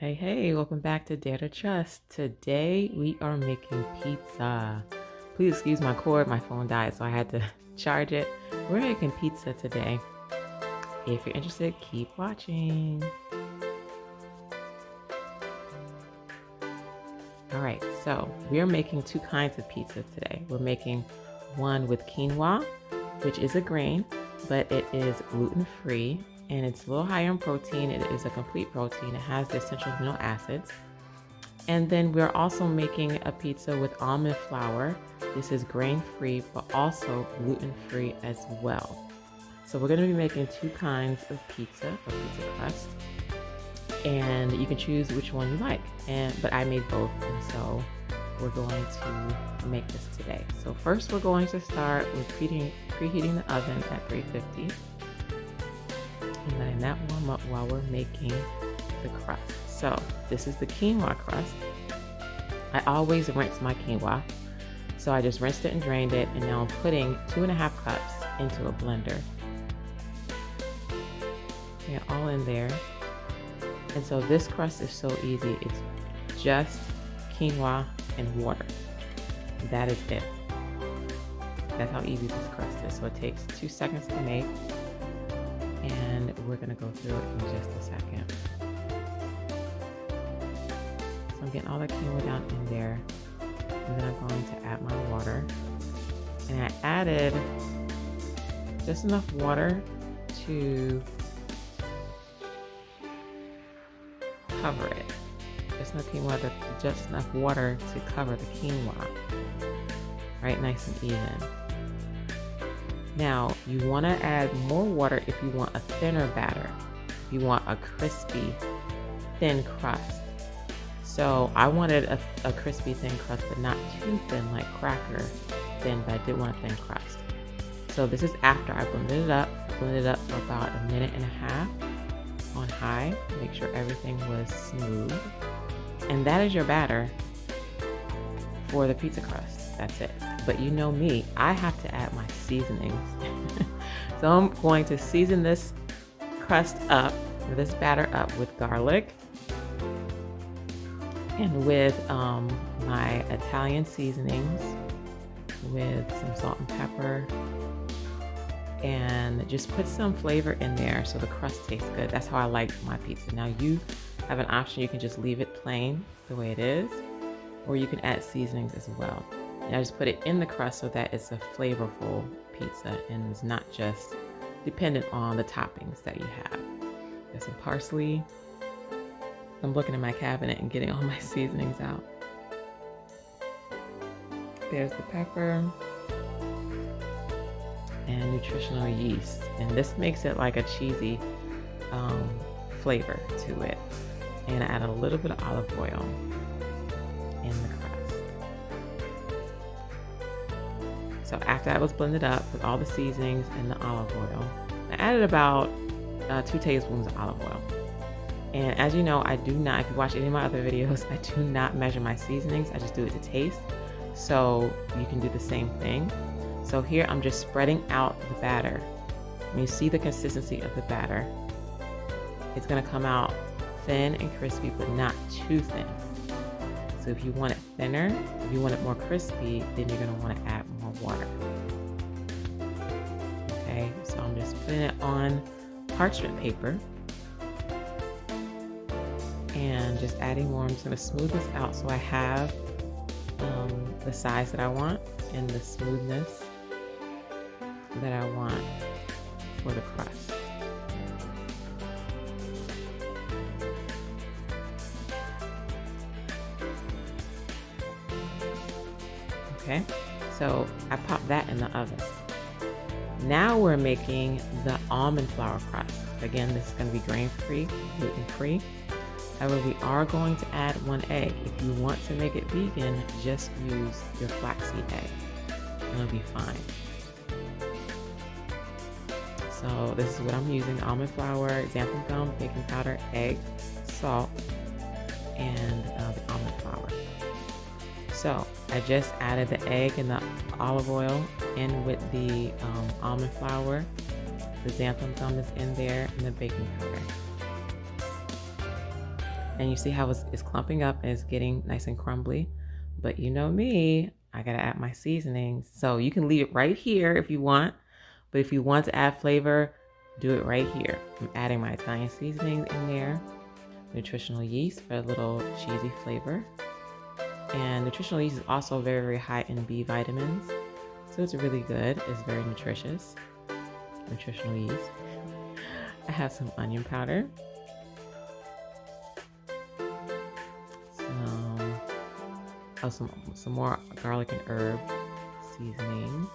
Hey, welcome back to Dare to Trust. Today we are making pizza. Please excuse my cord, my phone died, so I had to charge it. We're making pizza today. If you're interested, keep watching. Alright, so we are making two kinds of pizza today. We're making one with quinoa, which is a grain, but it is gluten-free. And it's a little higher in protein. It is a complete protein. It has the essential amino acids. And then we're also making a pizza with almond flour. This is grain-free, but also gluten-free as well. So we're going to be making two kinds of pizza, or pizza crust. And you can choose which one you like. But I made both, and so we're going to make this today. So first we're going to start with preheating the oven at 350. And letting that warm up while we're making the crust. So this is the quinoa crust. I always rinse my quinoa. So I just rinsed it and drained it, and now I'm putting 2.5 cups into a blender. Bring it all in there. And so this crust is so easy. It's just quinoa and water. That is it. That's how easy this crust is. So it takes 2 seconds to make. And we're going to go through it in just a second. So I'm getting all the quinoa down in there, and then I'm going to add my water. And I added just enough water to cover it. Just enough water to cover the quinoa. Right, nice and even. Now, you want to add more water if you want a thinner batter. If you want a crispy, thin crust. So I wanted a crispy, thin crust, but not too thin like cracker thin, but I did want a thin crust. So this is after I blended it up. I blended it up for about 1.5 minutes on high. Make sure everything was smooth. And that is your batter for the pizza crust. That's it. But you know me, I have to add my seasonings. So I'm going to season this crust up, or this batter up, with garlic and with my Italian seasonings, with some salt and pepper, and just put some flavor in there so the crust tastes good. That's how I like my pizza. Now you have an option. You can just leave it plain the way it is, or you can add seasonings as well. And I just put it in the crust so that it's a flavorful pizza and it's not just dependent on the toppings that you have. There's some parsley. I'm looking in my cabinet and getting all my seasonings out. There's the pepper and nutritional yeast. And this makes it like a cheesy flavor to it. And I add a little bit of olive oil in the crust. So after that was blended up with all the seasonings and the olive oil, I added about 2 tablespoons of olive oil. And as you know, I do not, if you watch any of my other videos, I do not measure my seasonings. I just do it to taste. So you can do the same thing. So here I'm just spreading out the batter. When you see the consistency of the batter, it's going to come out thin and crispy, but not too thin. So if you want it thinner, if you want it more crispy, then you're going to want to add more water. Okay, so I'm just putting it on parchment paper and just adding more. I'm just going to smooth this out so I have the size that I want and the smoothness that I want for the crust. Okay, so I popped that in the oven. Now we're making the almond flour crust. Again, this is going to be grain-free, gluten-free. However, we are going to add 1 egg. If you want to make it vegan, just use your flaxseed egg. It'll be fine. So this is what I'm using: almond flour, xantham gum, baking powder, egg, salt, and the almond flour. So I just added the egg and the olive oil in with the almond flour. The xantham gum is in there, and the baking powder. And you see how it's clumping up and it's getting nice and crumbly. But you know me, I gotta add my seasonings. So you can leave it right here if you want. But if you want to add flavor, do it right here. I'm adding my Italian seasonings in there. Nutritional yeast for a little cheesy flavor. And nutritional yeast is also very, very high in B vitamins. So it's really good. It's very nutritious. Nutritional yeast. I have some onion powder. Some more garlic and herb seasoning.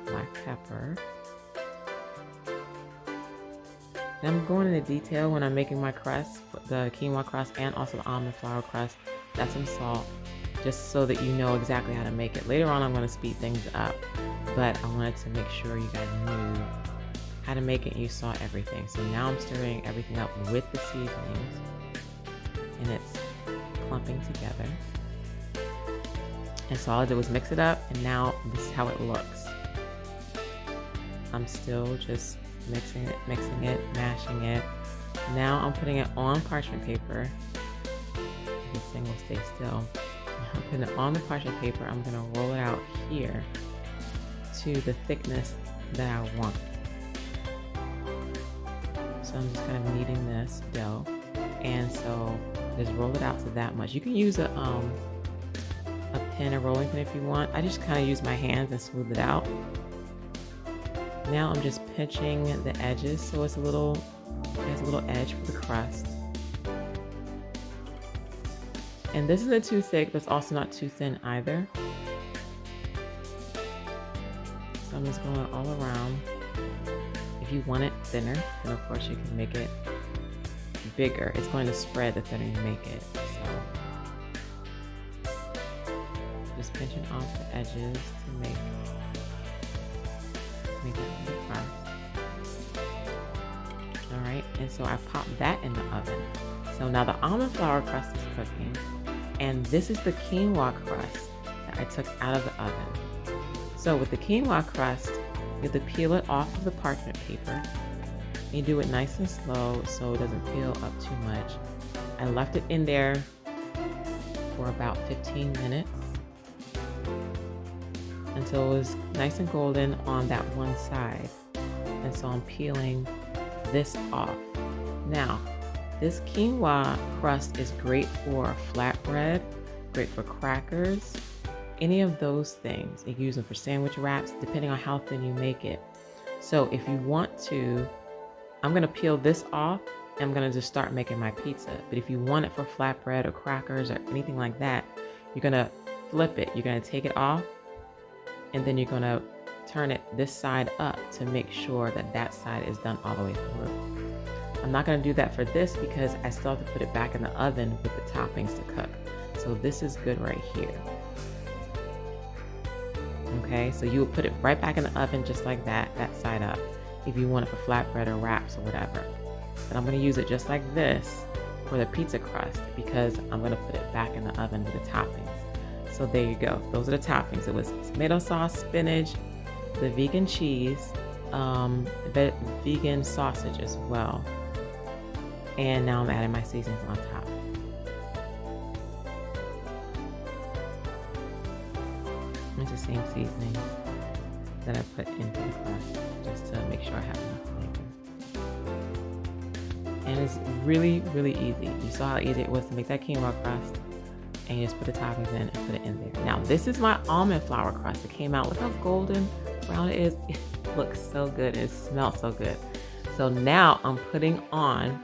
Black pepper. And I'm going into detail when I'm making my crust, the quinoa crust and also the almond flour crust. That's some salt, just so that you know exactly how to make it. Later on, I'm going to speed things up, but I wanted to make sure you guys knew how to make it and you saw everything. So now I'm stirring everything up with the seasonings, and it's clumping together. And so all I did was mix it up, and now this is how it looks. I'm still just mixing it, mashing it. Now I'm putting it on parchment paper. This thing will stay still. I'm putting it on the parchment paper. I'm gonna roll it out here to the thickness that I want. So I'm just kind of kneading this dough, and so just roll it out to that much. You can use a pin, a rolling pin if you want. I just kind of use my hands and smooth it out. Now I'm just pinching the edges so it's there's a little edge for the crust. And this isn't too thick, but it's also not too thin either. So I'm just going all around. If you want it thinner, then of course you can make it bigger. It's going to spread the thinner you make it. So just pinching off the edges to make it the crust. All right, and so I popped that in the oven. So now the almond flour crust is cooking, and this is the quinoa crust that I took out of the oven. So with the quinoa crust, you have to peel it off of the parchment paper. You do it nice and slow so it doesn't peel up too much. I left it in there for about 15 minutes until it was nice and golden on that one side. And so I'm peeling this off. Now, this quinoa crust is great for flatbread, great for crackers, any of those things. You can use them for sandwich wraps, depending on how thin you make it. So if you want to, I'm gonna peel this off and I'm gonna just start making my pizza. But if you want it for flatbread or crackers or anything like that, you're gonna flip it. You're gonna take it off, and then you're gonna turn it this side up to make sure that that side is done all the way through. I'm not gonna do that for this because I still have to put it back in the oven with the toppings to cook. So this is good right here. Okay, so you would put it right back in the oven just like that side up, if you want it for flatbread or wraps or whatever. But I'm gonna use it just like this for the pizza crust because I'm gonna put it back in the oven with the toppings. So there you go. Those are the toppings. It was tomato sauce, spinach, the vegan cheese, vegan sausage as well. And now I'm adding my seasonings on top. It's the same seasonings that I put into the crust just to make sure I have enough flavor. And it's really, really easy. You saw how easy it was to make that quinoa crust, and you just put the toppings in and put it in there. Now this is my almond flour crust. It came out, look how golden brown it is. It looks so good. It smells so good. So now I'm putting on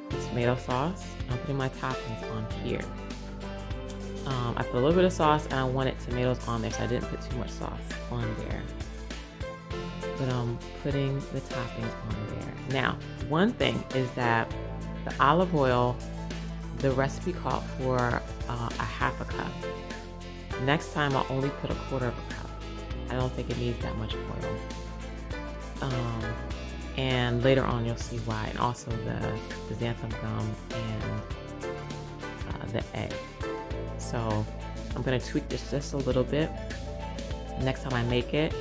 the tomato sauce. I'm putting my toppings on here. I put a little bit of sauce and I wanted tomatoes on there, so I didn't put too much sauce on there. But I'm putting the toppings on there. Now, one thing is that the olive oil, the recipe called for a half a cup. Next time I'll only put a quarter of a cup. I don't think it needs that much oil. And later on you'll see why. And also the xantham gum and the egg. So I'm gonna tweak this just a little bit. Next time I make it,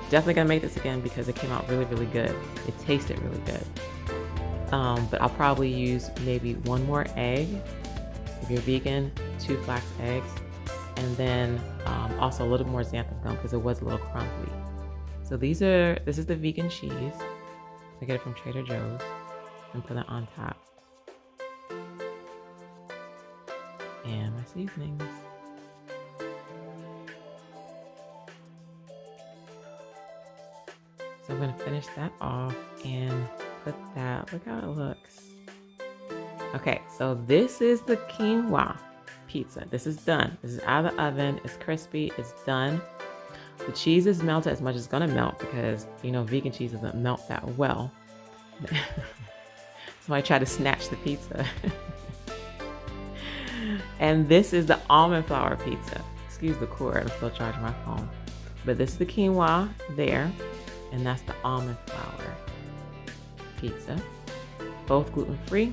definitely gonna make this again because it came out really, really good. It tasted really good. but I'll probably use maybe one more egg. If you're vegan, 2 flax eggs, and then also a little more xanthan gum because it was a little crumbly. So this is the vegan cheese. I get it from Trader Joe's and put it on top. And my seasonings. So I'm gonna finish that off and put that, look how it looks. Okay, so this is the quinoa pizza. This is done. This is out of the oven. It's crispy. It's done. The cheese is melted as much as it's gonna melt because, you know, vegan cheese doesn't melt that well. Somebody tried to snatch the pizza. And this is the almond flour pizza. Excuse the cord, I'm still charging my phone. But this is the quinoa there, and that's the almond flour pizza. Both gluten-free.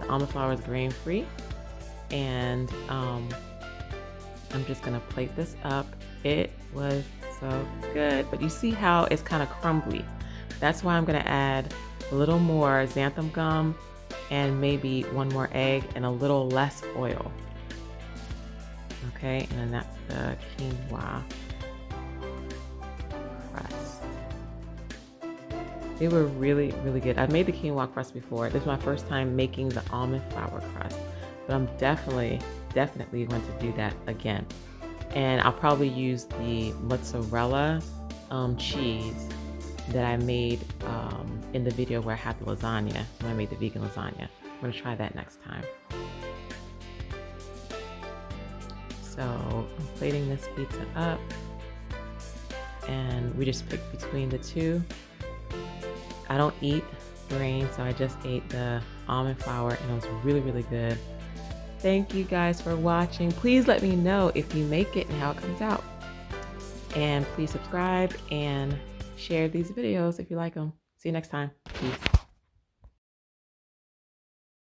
The almond flour is grain-free. And I'm just gonna plate this up. It was so good, but you see how it's kind of crumbly. That's why I'm gonna add a little more xantham gum and maybe one more egg and a little less oil. Okay, and then that's the quinoa crust. They were really, really good. I've made the quinoa crust before. This is my first time making the almond flour crust, but I'm definitely going to do that again. And I'll probably use the mozzarella cheese that I made in the video where I had the lasagna, when I made the vegan lasagna. I'm gonna try that next time. So I'm plating this pizza up, and we just picked between the two. I don't eat grain, so I just ate the almond flour, and it was really, really good. Thank you guys for watching. Please let me know if you make it and how it comes out. And please subscribe and share these videos if you like them. See you next time. Peace.